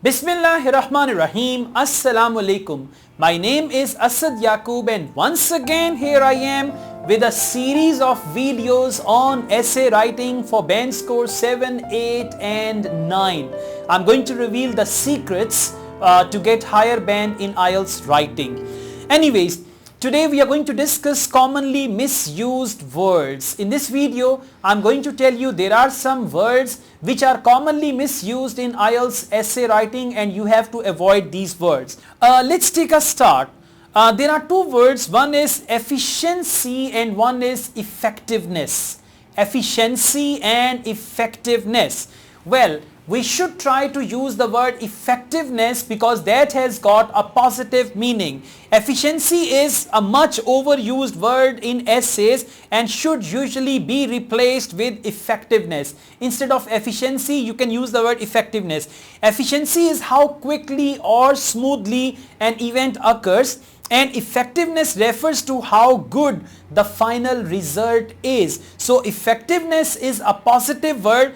Bismillahirrahmanirrahim. Assalamu alaikum. My name is Asad Yaqub and once again here I am with a series of videos on essay writing for band score 7, 8 and 9. I'm going to reveal the secrets to get higher band in IELTS writing. Anyways, today we are going to discuss commonly misused words. In this video, I'm going to tell you there are some words which are commonly misused in IELTS essay writing and you have to avoid these words. Let's take a start. There are two words, one is efficiency and one is effectiveness. Efficiency and effectiveness. Well, we should try to use the word effectiveness because that has got a positive meaning. Efficiency is a much overused word in essays and should usually be replaced with effectiveness. Instead of efficiency, you can use the word effectiveness. Efficiency is how quickly or smoothly an event occurs, and effectiveness refers to how good the final result is. So effectiveness is a positive word.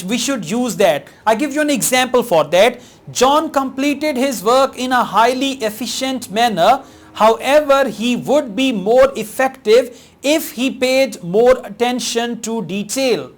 We should use that. I give you an example for that. John completed his work in a highly efficient manner. However, he would be more effective if he paid more attention to detail.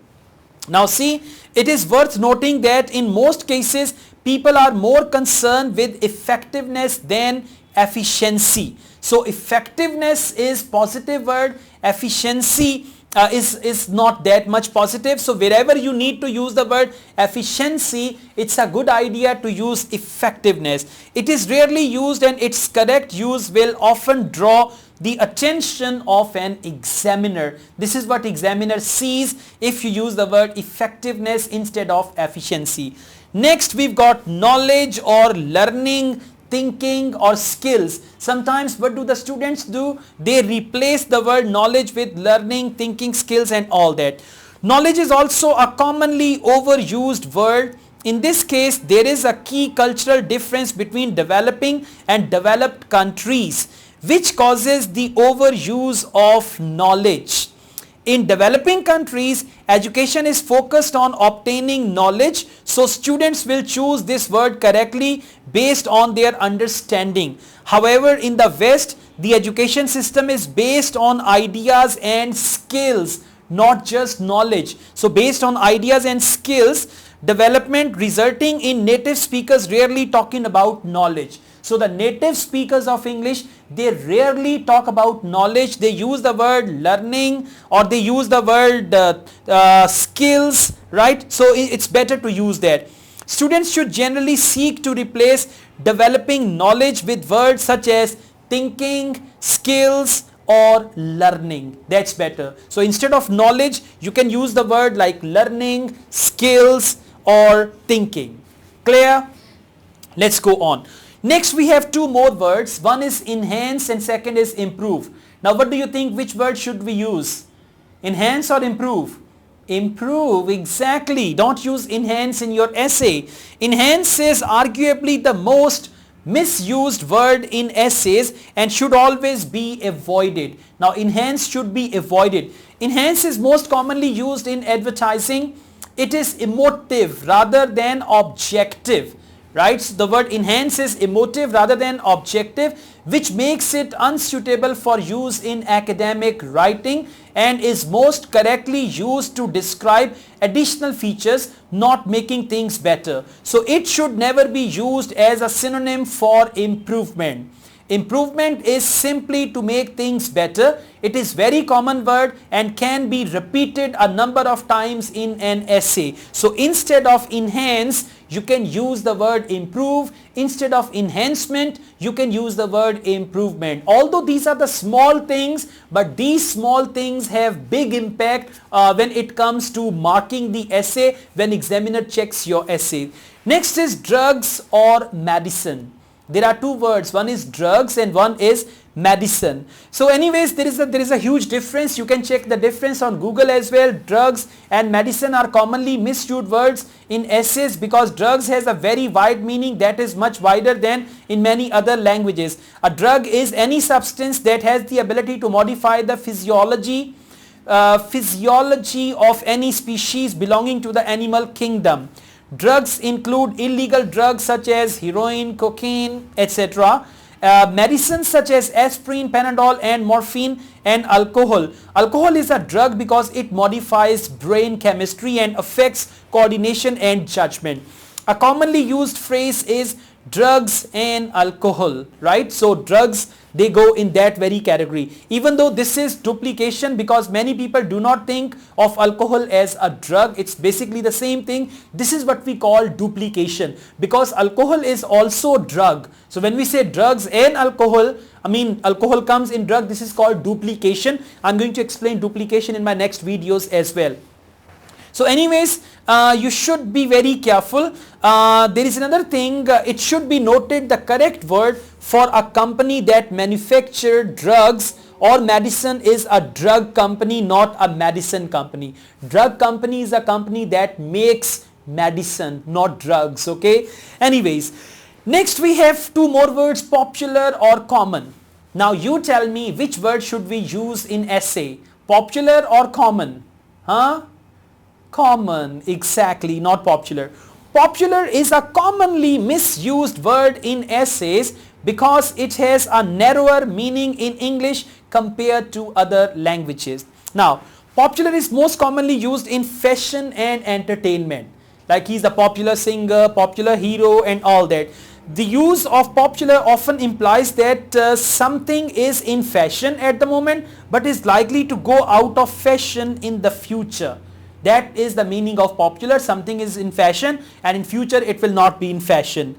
Now see, it is worth noting that in most cases, people are more concerned with effectiveness than efficiency. So effectiveness is positive word, efficiency is not that much positive. So wherever you need to use the word efficiency, it's a good idea to use effectiveness. It is rarely used and its correct use will often draw the attention of an examiner. This is what examiner sees if you use the word effectiveness instead of efficiency. Next we've got knowledge or learning, thinking or skills. Sometimes what do the students do? They replace the word knowledge with learning, thinking, skills and all that. Knowledge is also a commonly overused word. In this case, there is a key cultural difference between developing and developed countries, which causes the overuse of knowledge. In developing countries, education is focused on obtaining knowledge, so students will choose this word correctly based on their understanding. However, in the West, the education system is based on ideas and skills, not just knowledge. So based on ideas and skills, development resulting in native speakers rarely talking about knowledge. So the native speakers of English, they rarely talk about knowledge. They use the word learning or they use the word skills, right? So it's better to use that. Students should generally seek to replace developing knowledge with words such as thinking, skills or learning. That's better. So instead of knowledge, you can use the word like learning, skills or thinking. Clear? Let's go on. Next we have two more words. One is enhance and second is improve. Now what do you think, which word should we use? Enhance or improve? Improve, exactly. Don't use enhance in your essay. Enhance is arguably the most misused word in essays and should always be avoided. Now enhance should be avoided. Enhance is most commonly used in advertising. It is emotive rather than objective. Right, so the word enhance is emotive rather than objective, which makes it unsuitable for use in academic writing and is most correctly used to describe additional features, not making things better. So it should never be used as a synonym for improvement. Improvement is simply to make things better. It is very common word and can be repeated a number of times in an essay. So instead of enhance, you can use the word improve. Instead of enhancement, you can use the word improvement. Although these are the small things, but these small things have big impact when it comes to marking the essay when examiner checks your essay. Next is drugs or medicine. There are two words, one is drugs and one is medicine. So anyways, there is a huge difference. You can check the difference on Google as well. Drugs and medicine are commonly misused words in essays because drugs has a very wide meaning that is much wider than in many other languages. A drug is any substance that has the ability to modify the physiology of any species belonging to the animal kingdom. Drugs include illegal drugs such as heroin, cocaine, etc. Medicines such as aspirin, Panadol and morphine, and alcohol. Alcohol is a drug because it modifies brain chemistry and affects coordination and judgment. A commonly used phrase is drugs and alcohol, right? So drugs, they go in that very category, even though this is duplication because many people do not think of alcohol as a drug. It's basically the same thing. This is what we call duplication because alcohol is also drug. So when we say drugs and alcohol, I mean alcohol comes in drug, this is called duplication. I'm going to explain duplication in my next videos as well. So anyways, you should be very careful. There is another thing, it should be noted the correct word for a company that manufacture drugs or medicine is a drug company, not a medicine company. Drug company is a company that makes medicine, not drugs, okay? Anyways, next we have two more words, popular or common. Now you tell me which word should we use in essay, popular or common? Huh? Common, exactly, not popular. Popular is a commonly misused word in essays because it has a narrower meaning in English compared to other languages. Now, popular is most commonly used in fashion and entertainment. Like he's a popular singer, popular hero and all that. The use of popular often implies that something is in fashion at the moment but is likely to go out of fashion in the future. That is the meaning of popular. Something is in fashion and in future it will not be in fashion.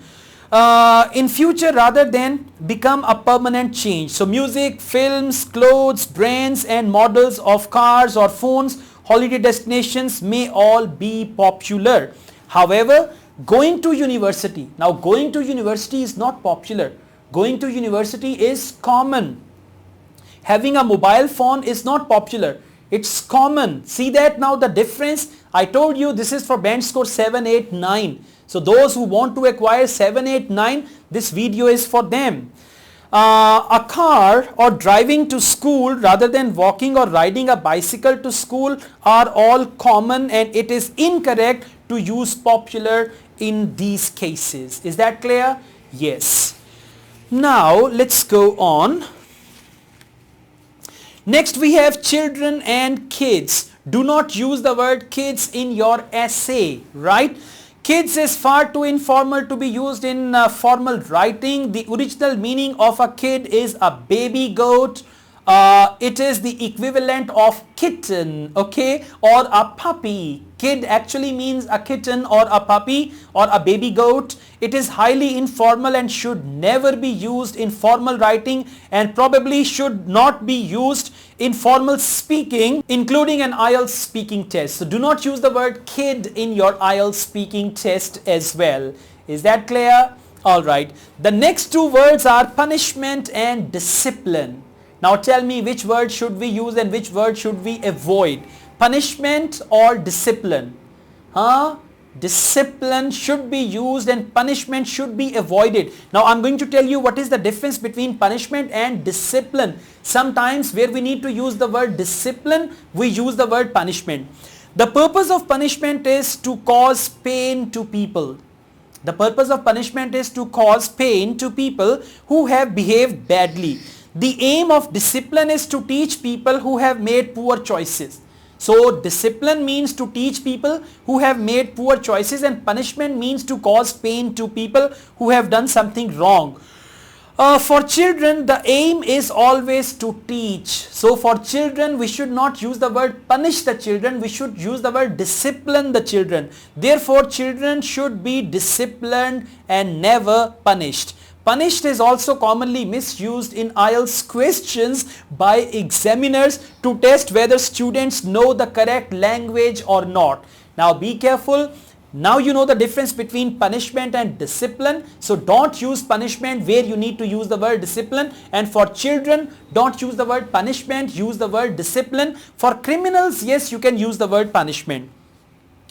In future rather than become a permanent change. So music, films, clothes, brands and models of cars or phones, holiday destinations may all be popular. However, going to university. Now going to university is not popular. Going to university is common. Having a mobile phone is not popular. It's common. See that now the difference? I told you this is for band score 7, 8, 9. So those who want to acquire 7, 8, 9, this video is for them. A car or driving to school rather than walking or riding a bicycle to school are all common and it is incorrect to use popular in these cases. Is that clear? Yes. Now let's go on. Next we have children and kids. Do not use the word kids in your essay, right? Kids is far too informal to be used in formal writing. The original meaning of a kid is a baby goat. It is the equivalent of kitten, okay, or a puppy. Kid actually means a kitten or a puppy or a baby goat. It is highly informal and should never be used in formal writing and probably should not be used in formal speaking, including an IELTS speaking test. So do not use the word kid in your IELTS speaking test as well. Is that clear? Alright. The next two words are punishment and discipline. Now tell me which word should we use and which word should we avoid. Punishment or discipline? Huh? Discipline should be used and punishment should be avoided. Now I'm going to tell you what is the difference between punishment and discipline. Sometimes where we need to use the word discipline, we use the word punishment. The purpose of punishment is to cause pain to people. The purpose of punishment is to cause pain to people who have behaved badly. The aim of discipline is to teach people who have made poor choices. So discipline means to teach people who have made poor choices and punishment means to cause pain to people who have done something wrong. For children, the aim is always to teach. So for children, we should not use the word punish the children. We should use the word discipline the children. Therefore, children should be disciplined and never punished. Punished is also commonly misused in IELTS questions by examiners to test whether students know the correct language or not. Now be careful. Now you know the difference between punishment and discipline. So don't use punishment where you need to use the word discipline. And for children, don't use the word punishment, use the word discipline. For criminals, yes, you can use the word punishment.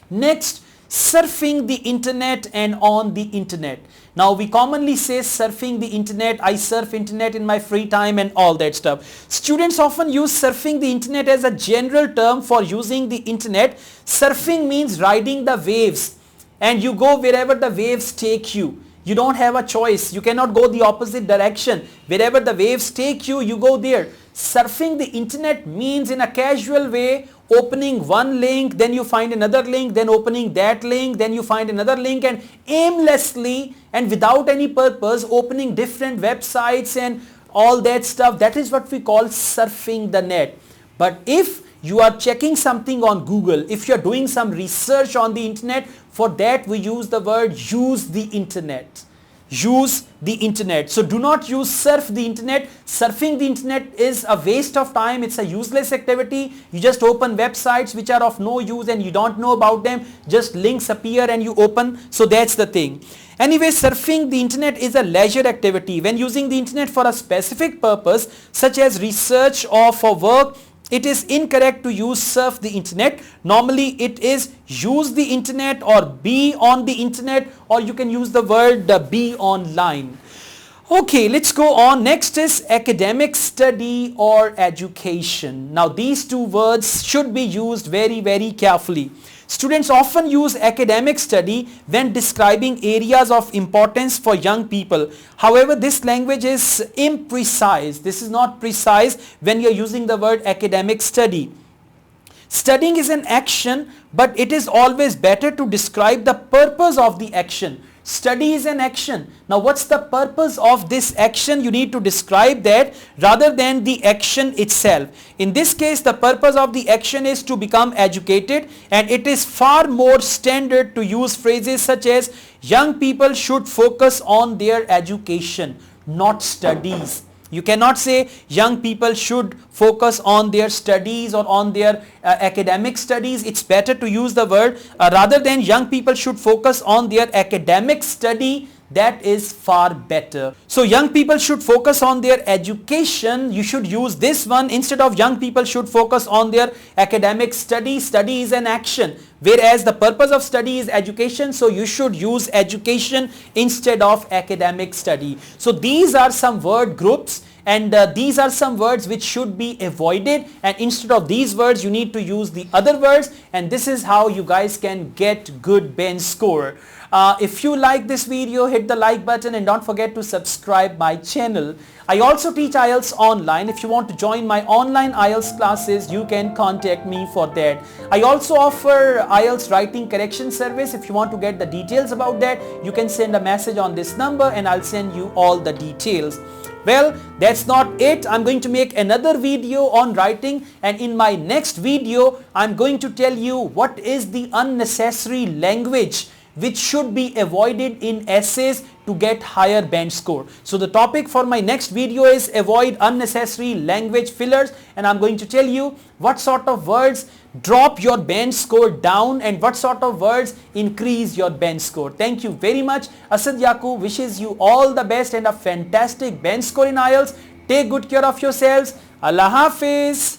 Next, surfing the internet and on the internet. Now we commonly say surfing the internet, I surf internet in my free time and all that stuff. Students often use surfing the internet as a general term for using the internet. Surfing means riding the waves. and you go wherever the waves take you. You don't have a choice. You cannot go the opposite direction. Wherever the waves take you, you go there. Surfing the internet means in a casual way opening one link, then you find another link, then opening that link, then you find another link, and aimlessly and without any purpose opening different websites and all that stuff. That is what we call surfing the net. But if you are checking something on Google, if you are doing some research on the internet, for that we use the word use the internet. Use the internet. So do not use surf the internet. Surfing the internet is a waste of time. It's a useless activity. You just open websites which are of no use and you don't know about them. Just links appear and you open. So that's the thing. Anyway, surfing the internet is a leisure activity. When using the internet for a specific purpose such as research or for work, it is incorrect to use surf the internet. Normally it is use the internet or be on the internet, or you can use the word be online. Okay, let's go on. Next is academic study or education. Now these two words should be used very, very carefully. Students often use academic study when describing areas of importance for young people. However, this language is imprecise. This is not precise when you are using the word academic study. Studying is an action, but it is always better to describe the purpose of the action. Study is an action. Now what's the purpose of this action? You need to describe that rather than the action itself. In this case, the purpose of the action is to become educated, and it is far more standard to use phrases such as young people should focus on their education, not studies. You cannot say young people should focus on their studies or on their academic studies. It's better to use the word rather than young people should focus on their academic study. That is far better. So young people should focus on their education. You should use this one instead of young people should focus on their academic study. Study is an action, whereas the purpose of study is education. So you should use education instead of academic study. So these are some word groups, and these are some words which should be avoided, and instead of these words you need to use the other words, and this is how you guys can get good bench score. If you like this video, hit the like button and don't forget to subscribe my channel. I also teach IELTS online. If you want to join my online IELTS classes, you can contact me for that. I also offer IELTS writing correction service. If you want to get the details about that, you can send a message on this number and I'll send you all the details. Well, that's not it. I'm going to make another video on writing, and in my next video, I'm going to tell you what is the unnecessary language which should be avoided in essays to get higher bench score. So the topic for my next video is avoid unnecessary language fillers, and I'm going to tell you what sort of words drop your bench score down and what sort of words increase your bench score. Thank you very much. Asad Yaqub wishes you all the best and a fantastic bench score in IELTS. Take good care of yourselves. Allah Hafiz.